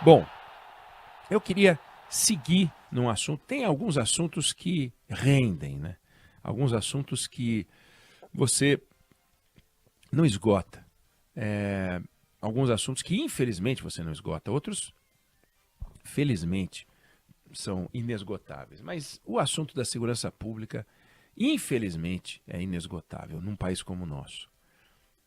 Bom, eu queria seguir num assunto. Tem alguns assuntos que rendem, né? Alguns assuntos que você não esgota. Alguns assuntos que, infelizmente, você não esgota. Outros, felizmente, são inesgotáveis. Mas o assunto da segurança pública, infelizmente, é inesgotável num país como o nosso.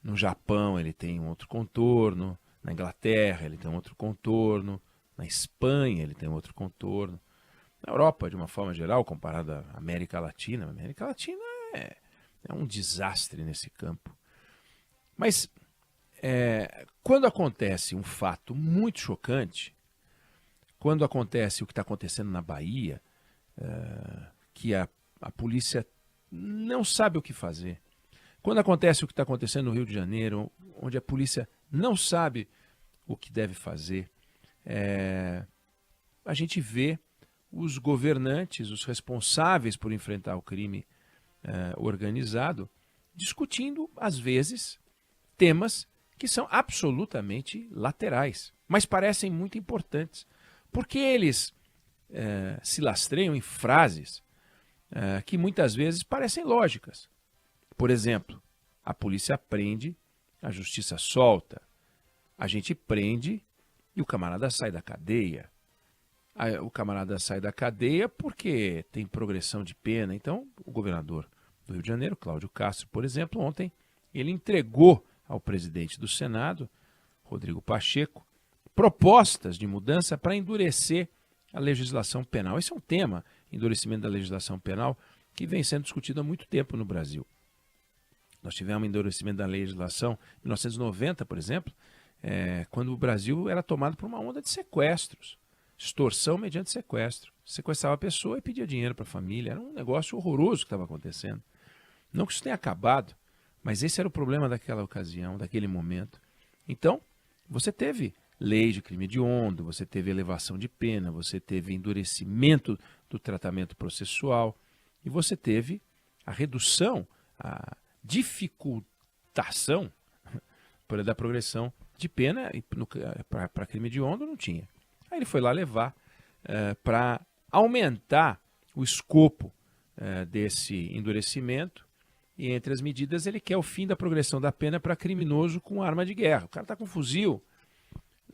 No Japão ele tem um outro contorno, na Inglaterra ele tem um outro contorno, na Espanha ele tem um outro contorno. Na Europa, de uma forma geral, comparado à América Latina, a América Latina é um desastre nesse campo. Mas quando acontece um fato muito chocante, quando acontece o que está acontecendo na Bahia, que a polícia não sabe o que fazer, quando acontece o que está acontecendo no Rio de Janeiro, onde a polícia não sabe o que deve fazer, a gente vê os governantes, os responsáveis por enfrentar o crime organizado, discutindo, às vezes, temas que são absolutamente laterais, mas parecem muito importantes, porque eles se lastreiam em frases que muitas vezes parecem lógicas. Por exemplo, a polícia prende, a justiça solta, a gente prende e o camarada sai da cadeia. O camarada sai da cadeia porque tem progressão de pena. Então, o governador do Rio de Janeiro, Cláudio Castro, por exemplo, ontem, ele entregou ao presidente do Senado, Rodrigo Pacheco, propostas de mudança para endurecer a legislação penal. Esse é um tema, endurecimento da legislação penal, que vem sendo discutido há muito tempo no Brasil. Nós tivemos um endurecimento da legislação em 1990, por exemplo, quando o Brasil era tomado por uma onda de sequestros, extorsão mediante sequestro. Sequestrava a pessoa e pedia dinheiro para a família. Era um negócio horroroso que estava acontecendo. Não que isso tenha acabado, mas esse era o problema daquela ocasião, daquele momento. Então, você teve lei de crime hediondo, você teve elevação de pena, você teve endurecimento do tratamento processual e você teve a redução, a dificultação da progressão de pena. Para crime hediondo não tinha. Aí ele foi lá levar para aumentar o escopo desse endurecimento. E entre as medidas ele quer o fim da progressão da pena para criminoso com arma de guerra. O cara está com fuzil,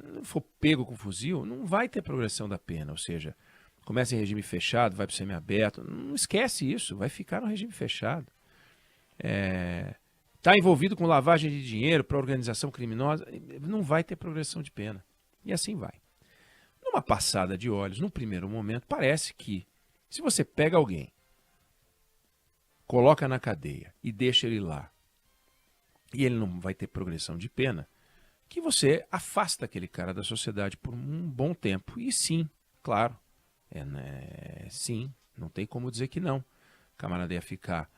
não for pego com fuzil, não vai ter progressão da pena. Ou seja, começa em regime fechado, vai para o semiaberto. Não esquece isso, vai ficar no regime fechado. Está envolvido com lavagem de dinheiro para organização criminosa, não vai ter progressão de pena. E assim vai. Numa passada de olhos, num primeiro momento, parece que se você pega alguém, coloca na cadeia e deixa ele lá, e ele não vai ter progressão de pena, que você afasta aquele cara da sociedade por um bom tempo. E sim, claro, sim, não tem como dizer que não. O camarada ia ficar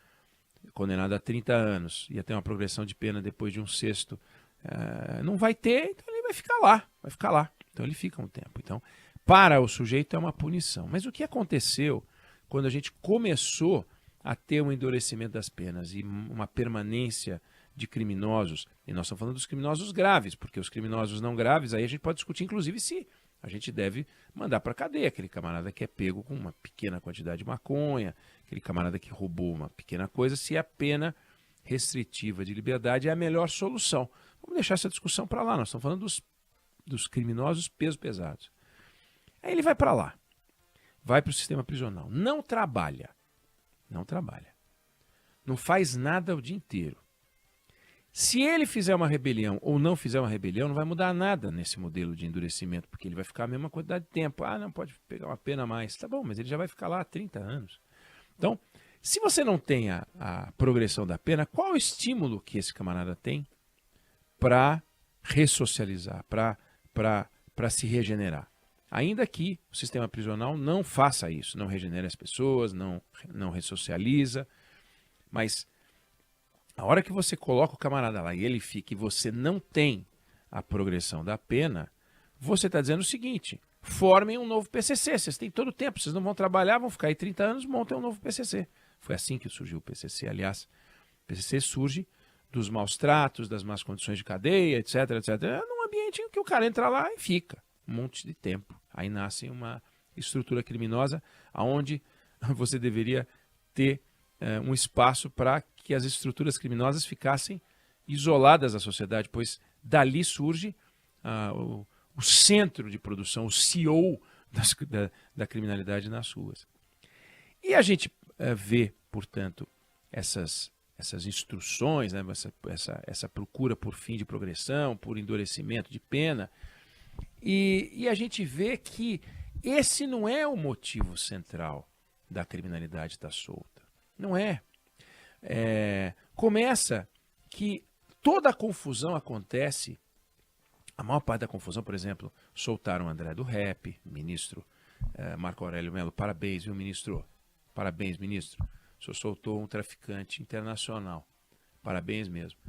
condenado a 30 anos, ia ter uma progressão de pena depois de um sexto, não vai ter, então ele vai ficar lá. Então ele fica um tempo. Então, para o sujeito é uma punição. Mas o que aconteceu quando a gente começou a ter um endurecimento das penas e uma permanência de criminosos, e nós estamos falando dos criminosos graves, porque os criminosos não graves, aí a gente pode discutir, inclusive, se a gente deve mandar para a cadeia aquele camarada que é pego com uma pequena quantidade de maconha, aquele camarada que roubou uma pequena coisa, se a pena restritiva de liberdade é a melhor solução. Vamos deixar essa discussão para lá, nós estamos falando dos criminosos pesos pesados. Aí ele vai para lá, vai para o sistema prisional, não trabalha, não faz nada o dia inteiro. Se ele fizer uma rebelião ou não fizer uma rebelião, não vai mudar nada nesse modelo de endurecimento, porque ele vai ficar a mesma quantidade de tempo. Não pode pegar uma pena a mais. Tá bom, mas ele já vai ficar lá há 30 anos. Então, se você não tem a progressão da pena, qual é o estímulo que esse camarada tem para ressocializar, para se regenerar? Ainda que o sistema prisional não faça isso, não regenere as pessoas, não ressocializa, mas a hora que você coloca o camarada lá e ele fica e você não tem a progressão da pena, você está dizendo o seguinte: formem um novo PCC, vocês têm todo o tempo, vocês não vão trabalhar, vão ficar aí 30 anos, montem um novo PCC. Foi assim que surgiu o PCC, aliás. O PCC surge dos maus tratos, das más condições de cadeia, etc, etc. É num ambiente em que o cara entra lá e fica. um monte de tempo. Aí nasce uma estrutura criminosa onde você deveria ter um espaço para que as estruturas criminosas ficassem isoladas da sociedade, pois dali surge o centro de produção, o CEO da criminalidade nas ruas. E a gente vê, portanto, essas instruções, né, essa procura por fim de progressão, por endurecimento de pena, e a gente vê que esse não é o motivo central da criminalidade estar solta. Não é. Começa que toda a confusão acontece, a maior parte da confusão, por exemplo, soltaram o André do Rap, ministro Marco Aurélio Mello, parabéns, viu, ministro? Parabéns, ministro. O senhor soltou um traficante internacional. Parabéns mesmo.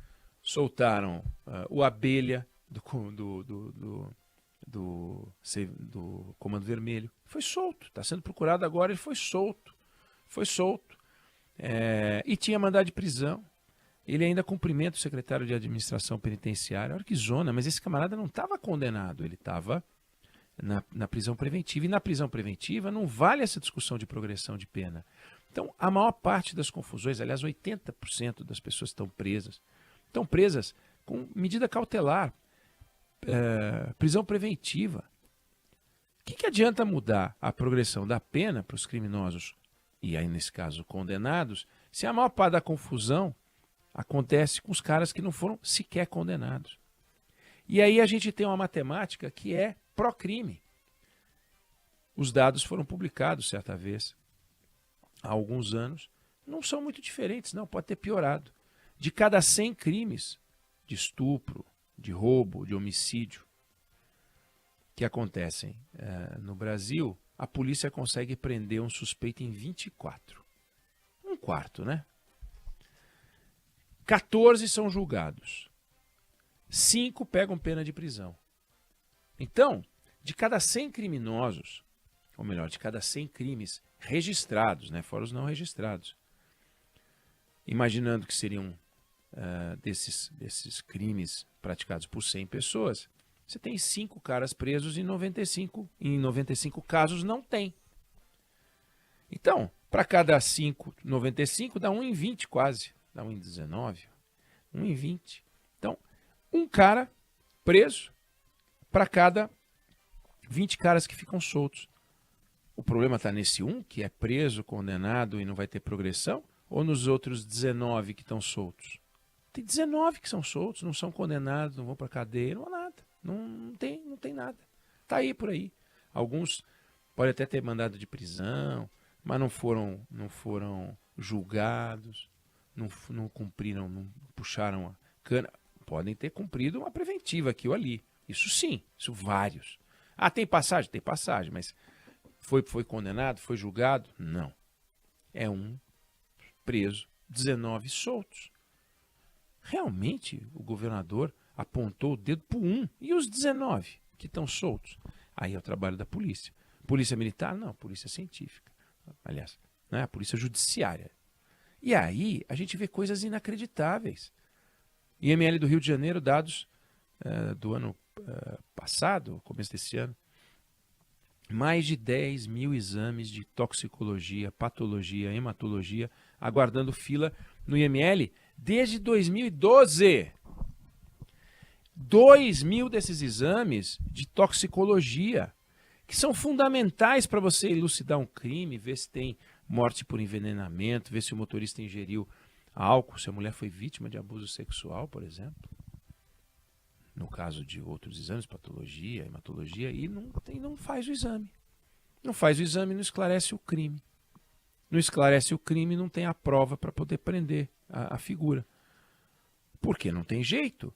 Soltaram o Abelha do Comando Vermelho. Foi solto. Está sendo procurado agora, ele foi solto. Foi solto. E tinha mandado de prisão. Ele ainda cumprimenta o secretário de administração penitenciária. Olha que zona, mas esse camarada não estava condenado, ele estava na prisão preventiva. E na prisão preventiva não vale essa discussão de progressão de pena. Então, a maior parte das confusões, aliás, 80% das pessoas estão presas com medida cautelar, prisão preventiva. O que adianta mudar a progressão da pena para os criminosos, e aí nesse caso condenados, se a maior parte da confusão acontece com os caras que não foram sequer condenados? E aí a gente tem uma matemática que é pró-crime. Os dados foram publicados certa vez, há alguns anos, não são muito diferentes, não, pode ter piorado. De cada 100 crimes de estupro, de roubo, de homicídio que acontecem no Brasil, a polícia consegue prender um suspeito em 24. Um quarto, né? 14 são julgados. 5 pegam pena de prisão. Então, de cada 100 criminosos, ou melhor, de cada 100 crimes registrados, né, fora os não registrados, imaginando que seriam desses crimes praticados por 100 pessoas, você tem 5 caras presos e 95 casos não tem. Então, para cada 5, 95 dá 1 em 20 quase. Dá 1 em 19, 1 em 20. Então, um cara preso para cada 20 caras que ficam soltos. O problema está nesse um que é preso, condenado e não vai ter progressão? Ou nos outros 19 que estão soltos? Tem 19 que são soltos, não são condenados, não vão para cadeia, não há nada. Não tem nada. Está aí por aí. Alguns podem até ter mandado de prisão, mas não foram julgados, não cumpriram, não puxaram a cana. Podem ter cumprido uma preventiva aqui ou ali. Isso sim, isso vários. Tem passagem? Tem passagem, mas foi condenado, foi julgado? Não. É um preso, 19 soltos. Realmente o governador apontou o dedo para um. E os 19 que estão soltos? Aí é o trabalho da polícia. Polícia militar? Não, polícia científica. Aliás, não é a polícia judiciária. E aí a gente vê coisas inacreditáveis. IML do Rio de Janeiro, dados do ano passado, começo desse ano, mais de 10 mil exames de toxicologia, patologia, hematologia, aguardando fila no IML desde 2012. 2 mil desses exames de toxicologia, que são fundamentais para você elucidar um crime, ver se tem morte por envenenamento, ver se o motorista ingeriu álcool, se a mulher foi vítima de abuso sexual, por exemplo. No caso de outros exames, patologia, hematologia, e não faz o exame. Não faz o exame, não esclarece o crime. Não esclarece o crime, não tem a prova para poder prender a figura. Porque não tem jeito.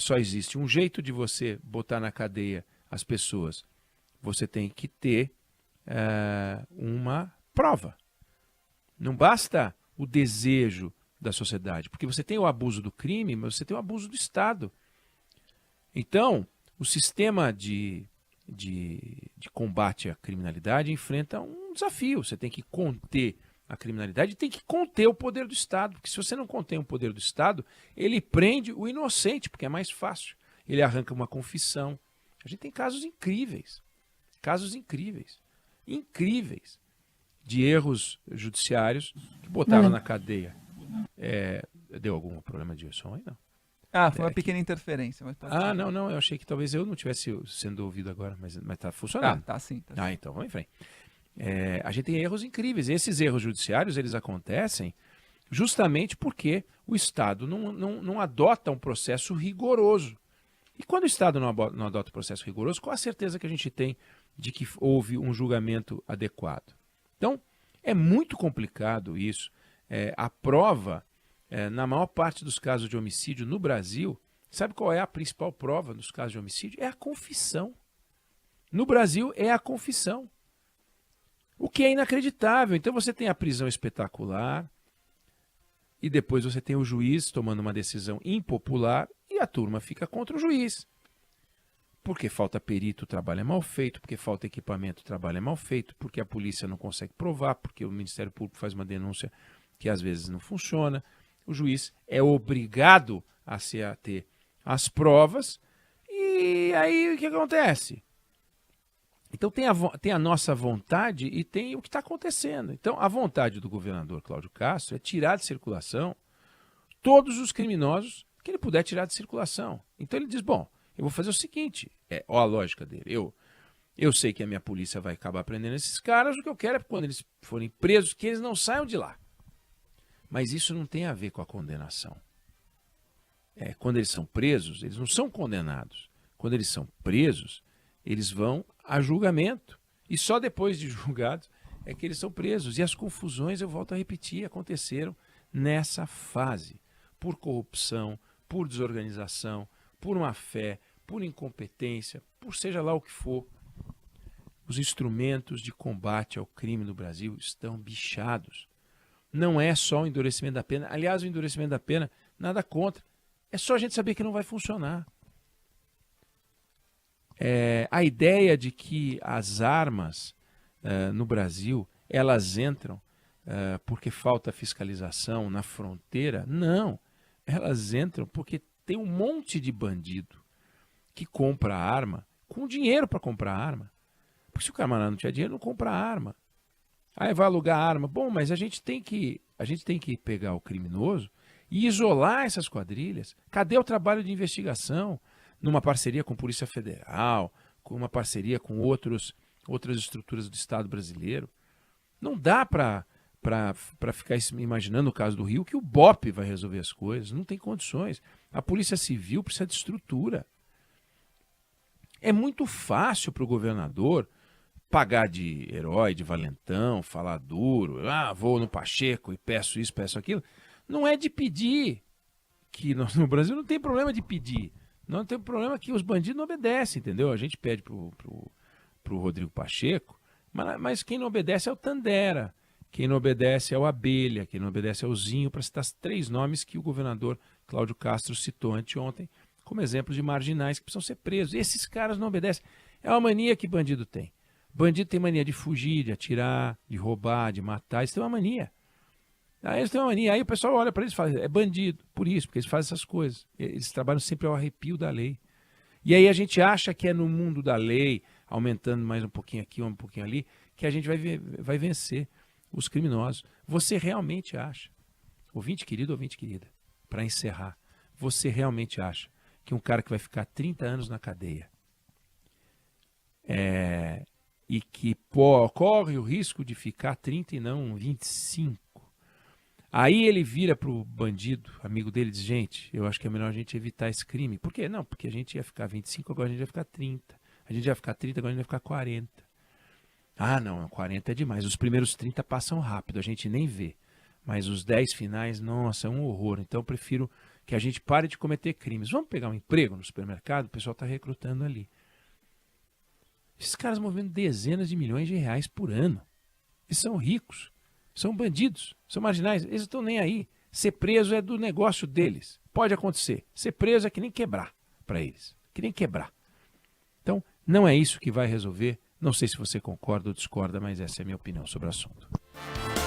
Só existe um jeito de você botar na cadeia as pessoas. Você tem que ter uma prova. Não basta o desejo da sociedade, porque você tem o abuso do crime, mas você tem o abuso do Estado. Então, o sistema de combate à criminalidade enfrenta um desafio. Você tem que conter a criminalidade e tem que conter o poder do Estado. Porque se você não contém o poder do Estado, ele prende o inocente, porque é mais fácil. Ele arranca uma confissão, A gente tem casos incríveis, incríveis, de erros judiciários que botaram na cadeia. Deu algum problema de som aí, não? Foi uma pequena interferência. Mas não, eu achei que talvez eu não estivesse sendo ouvido agora, mas tá funcionando. Tá sim. Então vamos em frente. A gente tem erros incríveis. Esses erros judiciários, eles acontecem justamente porque o Estado não adota um processo rigoroso. E quando o Estado não adota um processo rigoroso, qual a certeza que a gente tem de que houve um julgamento adequado? Então, é muito complicado isso. A prova, na maior parte dos casos de homicídio no Brasil, sabe qual é a principal prova nos casos de homicídio? É a confissão. No Brasil, é a confissão. O que é inacreditável. Então, você tem a prisão espetacular e depois você tem o juiz tomando uma decisão impopular e a turma fica contra o juiz. Porque falta perito, o trabalho é mal feito, porque falta equipamento, o trabalho é mal feito, porque a polícia não consegue provar, porque o Ministério Público faz uma denúncia que às vezes não funciona. O juiz é obrigado a ter as provas e aí o que acontece? Então tem a nossa vontade e tem o que está acontecendo. Então a vontade do governador Cláudio Castro é tirar de circulação todos os criminosos que ele puder tirar de circulação. Então ele diz, bom, eu vou fazer o seguinte, ó a lógica dele, eu sei que a minha polícia vai acabar prendendo esses caras, o que eu quero é que quando eles forem presos, que eles não saiam de lá. Mas isso não tem a ver com a condenação. Quando eles são presos, eles não são condenados. Quando eles são presos, eles vão a julgamento. E só depois de julgados é que eles são presos. E as confusões, eu volto a repetir, aconteceram nessa fase. Por corrupção, por desorganização, por má fé, por incompetência, por seja lá o que for. Os instrumentos de combate ao crime no Brasil estão bichados. Não é só o endurecimento da pena. Aliás, o endurecimento da pena, nada contra. É só a gente saber que não vai funcionar. A ideia de que as armas no Brasil, elas entram porque falta fiscalização na fronteira, não. Elas entram porque tem um monte de bandido que compra arma com dinheiro para comprar arma. Porque se o camarada não tiver dinheiro, não compra arma. Aí vai alugar arma. Bom, mas a gente tem que pegar o criminoso e isolar essas quadrilhas. Cadê o trabalho de investigação? Numa parceria com a Polícia Federal, com uma parceria com outras estruturas do Estado brasileiro. Não dá para ficar imaginando no caso do Rio que o BOP vai resolver as coisas. Não tem condições. A Polícia Civil precisa de estrutura. É muito fácil para o governador pagar de herói, de valentão, falar duro. Vou no Pacheco e peço isso, peço aquilo. Não é de pedir. Que no Brasil não tem problema de pedir. Não tem problema que os bandidos não obedecem, entendeu? A gente pede pro Rodrigo Pacheco, mas quem não obedece é o Tandera, quem não obedece é o Abelha, quem não obedece é o Zinho, para citar 3 nomes que o governador Cláudio Castro citou anteontem como exemplos de marginais que precisam ser presos. E esses caras não obedecem. É uma mania que bandido tem. Bandido tem mania de fugir, de atirar, de roubar, de matar. Isso tem uma mania. Aí o pessoal olha para eles e fala, é bandido, por isso, porque eles fazem essas coisas. Eles trabalham sempre ao arrepio da lei. E aí a gente acha que é no mundo da lei, aumentando mais um pouquinho aqui, um pouquinho ali, que a gente vai vencer os criminosos. Você realmente acha, ouvinte querido, ouvinte querida, para encerrar, você realmente acha que um cara que vai ficar 30 anos na cadeia e que corre o risco de ficar 30 e não 25, aí ele vira pro bandido, amigo dele, e diz, gente, eu acho que é melhor a gente evitar esse crime. Por quê? Não, porque a gente ia ficar 25, agora a gente vai ficar 30. A gente ia ficar 30, agora a gente vai ficar 40. Não, 40 é demais. Os primeiros 30 passam rápido, a gente nem vê. Mas os 10 finais, nossa, é um horror. Então eu prefiro que a gente pare de cometer crimes. Vamos pegar um emprego no supermercado? O pessoal está recrutando ali. Esses caras movendo dezenas de milhões de reais por ano. Eles são ricos. São bandidos, são marginais, eles não estão nem aí. Ser preso é do negócio deles. Pode acontecer. Ser preso é que nem quebrar para eles. Que nem quebrar. Então, não é isso que vai resolver. Não sei se você concorda ou discorda, mas essa é a minha opinião sobre o assunto.